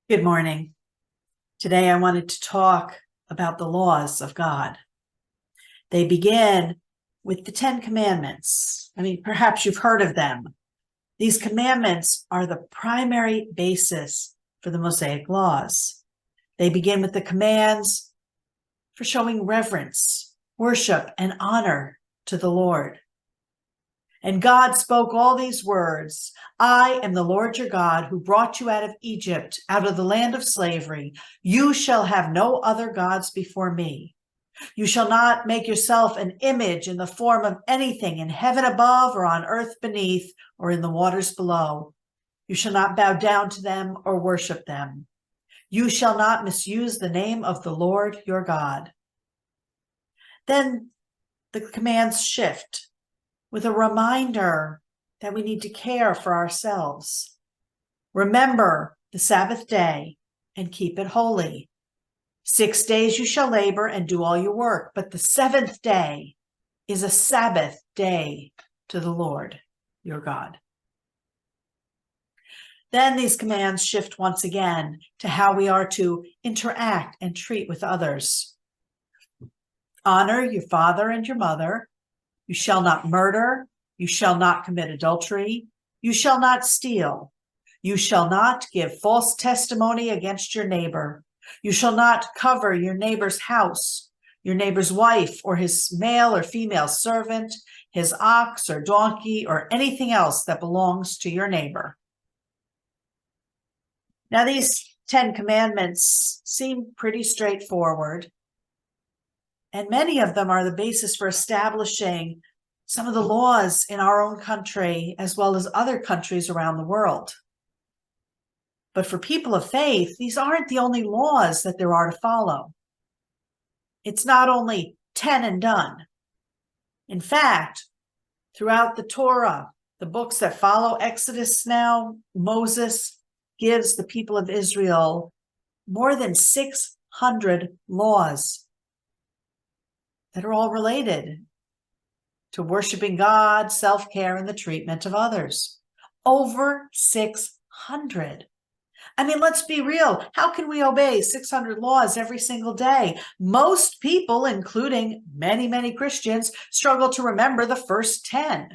Good morning. Today I wanted to talk about the laws of God. They begin with the 10 Commandments. Perhaps you've heard of them. These commandments are the primary basis for the Mosaic laws. They begin with the commands for showing reverence, worship, and honor to the Lord. And God spoke all these words. I am the Lord your God who brought you out of Egypt, out of the land of slavery. You shall have no other gods before me. You shall not make yourself an image in the form of anything in heaven above or on earth beneath or in the waters below. You shall not bow down to them or worship them. You shall not misuse the name of the Lord your God. Then the commands shift with a reminder that we need to care for ourselves. Remember the Sabbath day and keep it holy. 6 days you shall labor and do all your work, but the seventh day is a Sabbath day to the Lord your God. Then these commands shift once again to how we are to interact and treat with others. Honor your father and your mother. You shall not murder. You shall not commit adultery. You shall not steal. You shall not give false testimony against your neighbor. You shall not cover your neighbor's house, your neighbor's wife, or his male or female servant, his ox or donkey, or anything else that belongs to your neighbor. Now, these 10 commandments seem pretty straightforward, and many of them are the basis for establishing some of the laws in our own country as well as other countries around the world. But for people of faith, these aren't the only laws that there are to follow. It's not only 10 and done. In fact, throughout the Torah, the books that follow Exodus now, Moses gives the people of Israel more than 600 laws that are all related to worshiping God, self-care, and the treatment of others. Over 600. Let's be real. How can we obey 600 laws every single day? Most people, including many, many Christians, struggle to remember the first 10,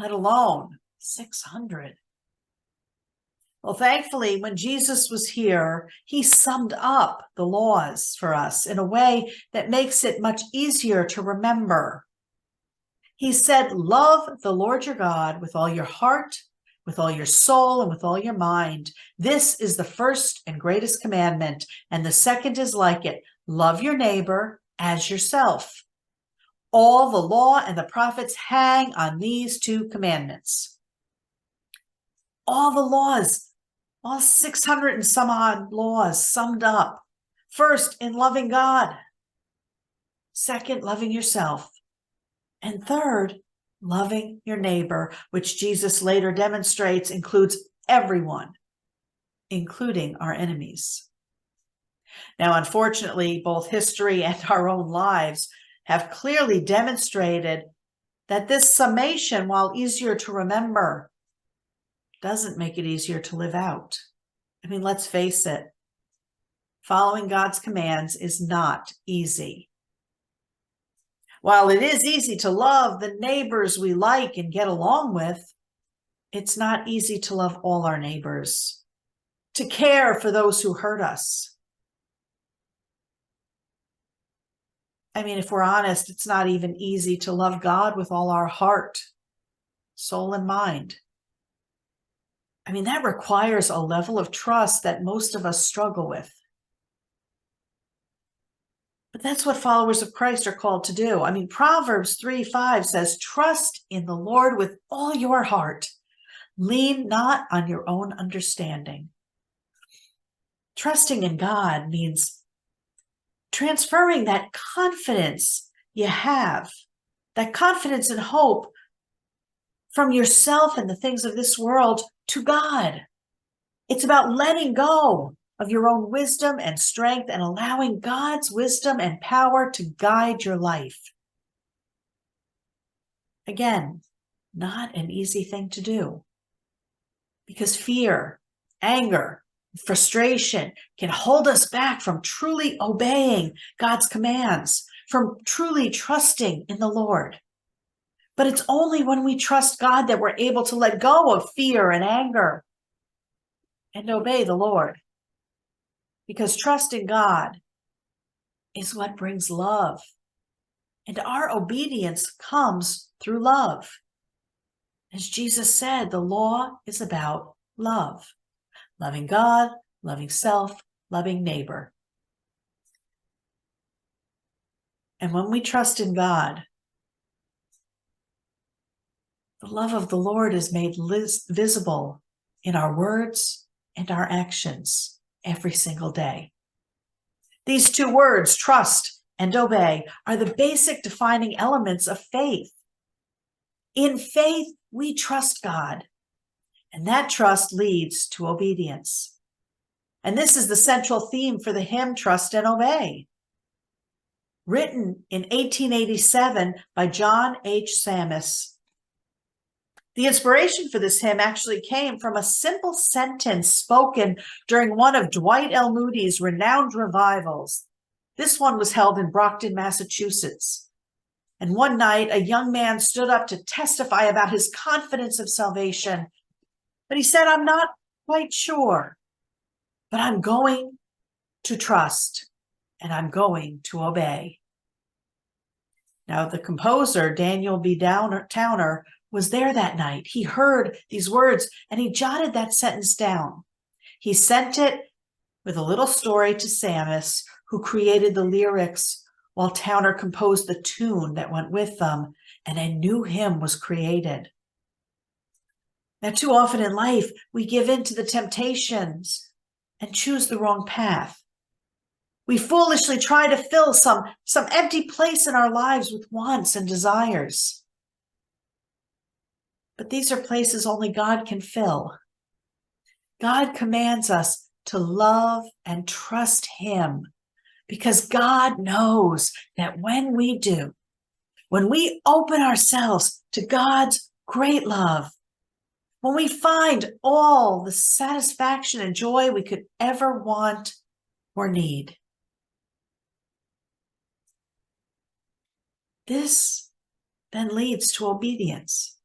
let alone 600. Well, thankfully, when Jesus was here, he summed up the laws for us in a way that makes it much easier to remember. He said, love the Lord your God with all your heart, with all your soul, and with all your mind. This is the first and greatest commandment, and the second is like it. Love your neighbor as yourself. All the law and the prophets hang on these two commandments. All the laws, all 600 and some odd laws summed up. First, in loving God. Second, loving yourself. And third, loving your neighbor, which Jesus later demonstrates includes everyone, including our enemies. Now, unfortunately, both history and our own lives have clearly demonstrated that this summation, while easier to remember, doesn't make it easier to live out. Let's face it, following God's commands is not easy. While it is easy to love the neighbors we like and get along with, it's not easy to love all our neighbors, to care for those who hurt us. If we're honest, it's not even easy to love God with all our heart, soul, and mind. That requires a level of trust that most of us struggle with. But that's what followers of Christ are called to do. Proverbs 3:5 says, trust in the Lord with all your heart. Lean not on your own understanding. Trusting in God means transferring that confidence you have, that confidence and hope from yourself and the things of this world to God. It's about letting go of your own wisdom and strength and allowing God's wisdom and power to guide your life. Again, not an easy thing to do because fear, anger, frustration can hold us back from truly obeying God's commands, from truly trusting in the Lord. But it's only when we trust God that we're able to let go of fear and anger and obey the Lord. Because trust in God is what brings love. And our obedience comes through love. As Jesus said, the law is about love. Loving God, loving self, loving neighbor. And when we trust in God, the love of the Lord is made visible in our words and our actions every single day. These two words, trust and obey, are the basic defining elements of faith. In faith, we trust God, and that trust leads to obedience. And this is the central theme for the hymn, Trust and Obey, written in 1887 by John H. Sammis. The inspiration for this hymn actually came from a simple sentence spoken during one of Dwight L. Moody's renowned revivals. This one was held in Brockton, Massachusetts. And one night, a young man stood up to testify about his confidence of salvation. But he said, "I'm not quite sure, but I'm going to trust and I'm going to obey." Now, the composer, Daniel B. Towner, was there that night. He heard these words and he jotted that sentence down. He sent it with a little story to Sammis, who created the lyrics while Towner composed the tune that went with them, and a new hymn was created. Now, too often in life, we give in to the temptations and choose the wrong path. We foolishly try to fill some empty place in our lives with wants and desires. But these are places only God can fill. God commands us to love and trust him, because God knows that when we do, when we open ourselves to God's great love, when we find all the satisfaction and joy we could ever want or need, this then leads to obedience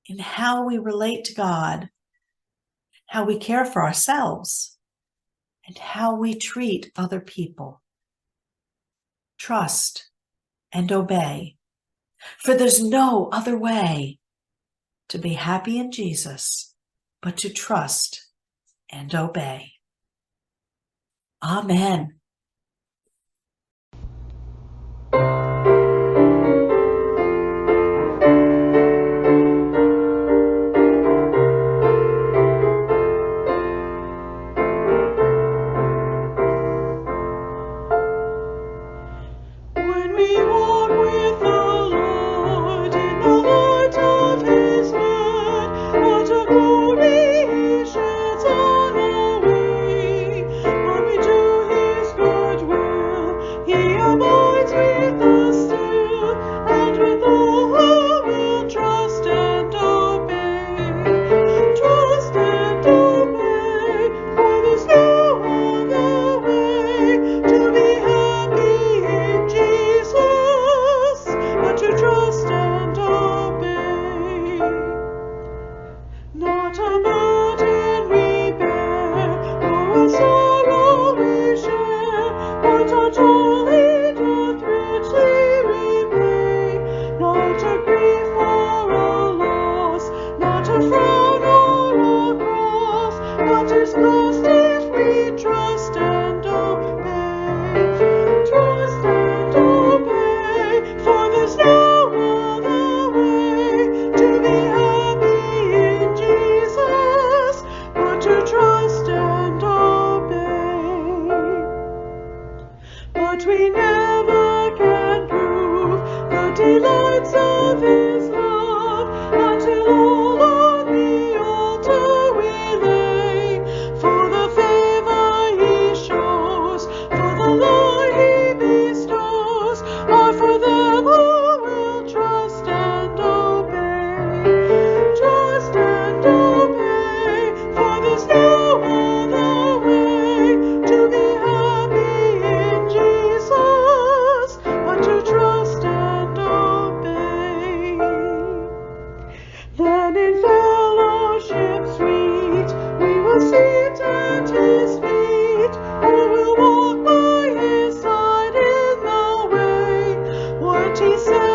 in how we relate to God, how we care for ourselves, and how we treat other people. Trust and obey, for there's no other way to be happy in Jesus but to trust and obey. Amen. Glory he sheds on our way, when we do his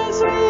Israel.